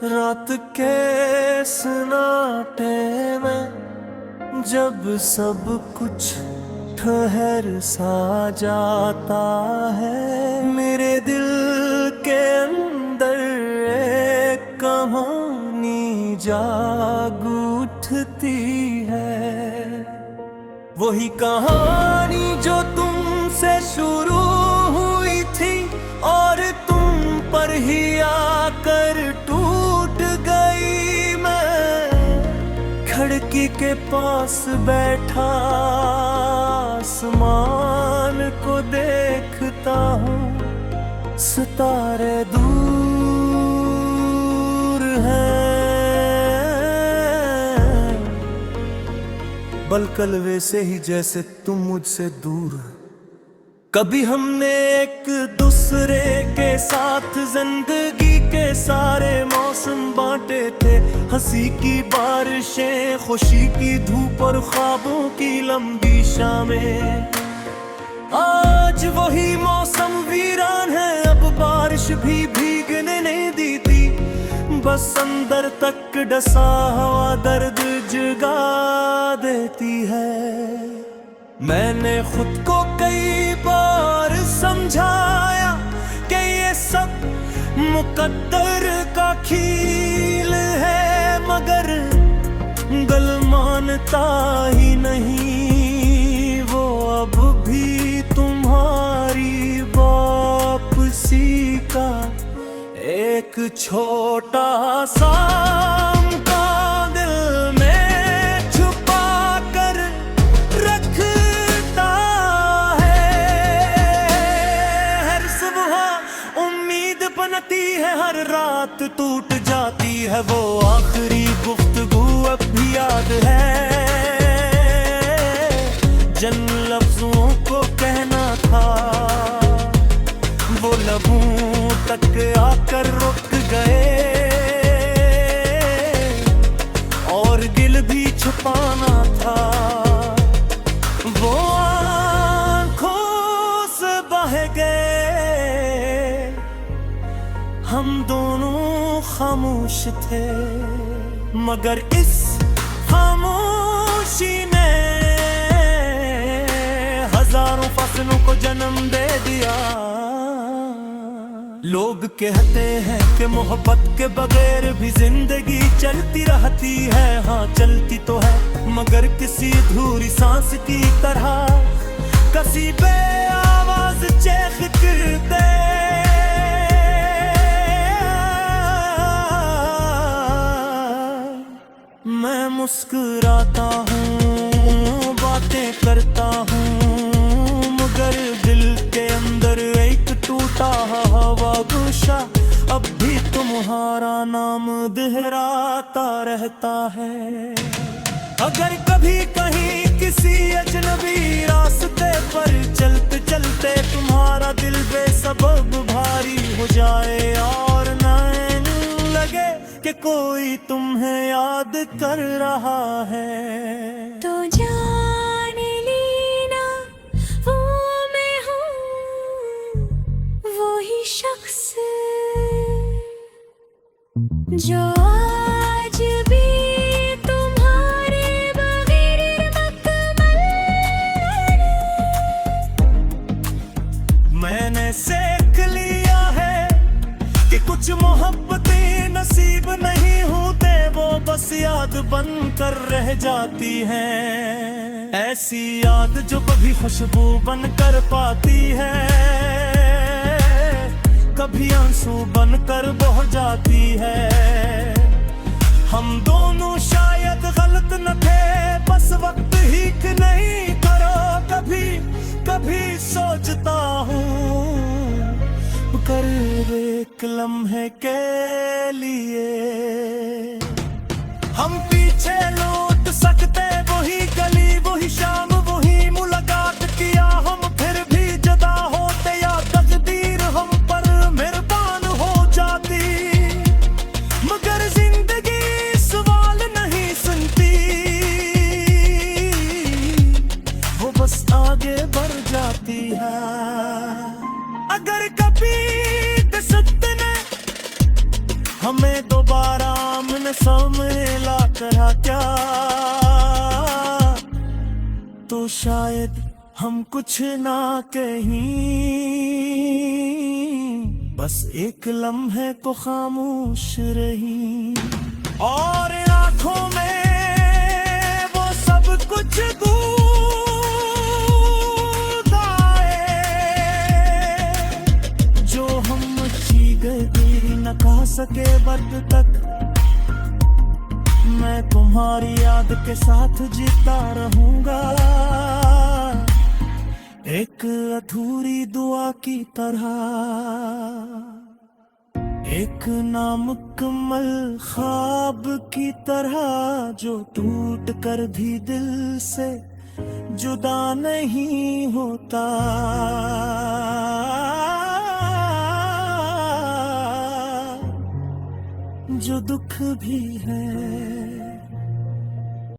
रात के सन्नाटे में जब सब कुछ ठहर सा जाता है, मेरे दिल के अंदर एक कहानी जाग उठती है। वही कहानी जो तुमसे शुरू हुई थी और तुम पर ही आकर टूट गई। मैं खिड़की के पास बैठा आसमान को देखता हूँ, सितारे दूर हैं, बलकल वैसे ही जैसे तुम मुझसे दूर। कभी हमने एक दूसरे के साथ जिंदगी के सारे मौसम बांटे थे, हंसी की बारिशें, खुशी की धूप और ख्वाबों की लंबी शामें। आज वही मौसम वीरान है, अब बारिश भी भीगने नहीं देती, बस अंदर तक डसा हवा दर्द जगा देती है। मैंने खुद को कई बार समझाया कि ये सब मुकद्दर का खेल है, मगर दिल मानता ही नहीं। वो अब भी तुम्हारी वापसी का एक छोटा सा है, हर रात टूट जाती है। वो आखिरी गुफ्तगू अब भी याद है, जिन लफ्जों को कहना था वो लबों तक आकर रुक गए, और गिल भी छुपाना था वो आंखों से बह गए। हम दोनों खामोश थे, मगर इस खामोशी ने हजारों फसलों को जन्म दे दिया। लोग कहते हैं कि मोहब्बत के बगैर भी जिंदगी चलती रहती है। हाँ चलती तो है, मगर किसी अधूरी सांस की तरह, कसी बे आवाज चेख करते। मैं मुस्कुराता हूँ, बातें करता हूँ, मगर दिल के अंदर एक टूटा हवा गुस्सा अब भी तुम्हारा नाम दोहराता रहता है। अगर कभी कहीं किसी अजनबी रास्ते पर चलते चलते तुम्हारा दिल बेसबब भारी हो जाए और नैन लगे कि कोई तुम्हें याद कर रहा है, तो जान लेना वो मैं हूँ, वो ही शख्स जो आज भी तुम्हारे बगैर मुकम्मल है। मैंने सीख लिया है कि कुछ मोहब्बतें नसीब नहीं होते, वो बस याद बन कर रह जाती हैं। ऐसी याद जो कभी खुशबू बन कर पाती है, कभी आंसू बन कर बह जाती है। हम दोनों शायद गलत न थे, बस वक्त ही कि नहीं करो। कभी कभी सोचता हूँ कर एक लम्हे के लिए हम पीछे लौट सकते। वही गली, वही शाम, वही मुलाकात किया हम, फिर भी जुदा होते या तकदीर हम पर मेहरबान हो जाती। मगर जिंदगी सवाल नहीं सुनती, वो बस आगे बढ़ जाती है। अगर कभी किस्मत ने हमें दोबारा न सम्मेला करा क्या, तो शायद हम कुछ ना कहीं, बस एक लम्हे को खामोश रही। और आंखों में वो सब कुछ गूंज आए जो हम गए न कह सके वक्त तक। मैं तुम्हारी याद के साथ जीता रहूंगा, एक अधूरी दुआ की तरह, एक नामुकम्मल ख्वाब की तरह जो टूट कर भी दिल से जुदा नहीं होता। जो दुख भी है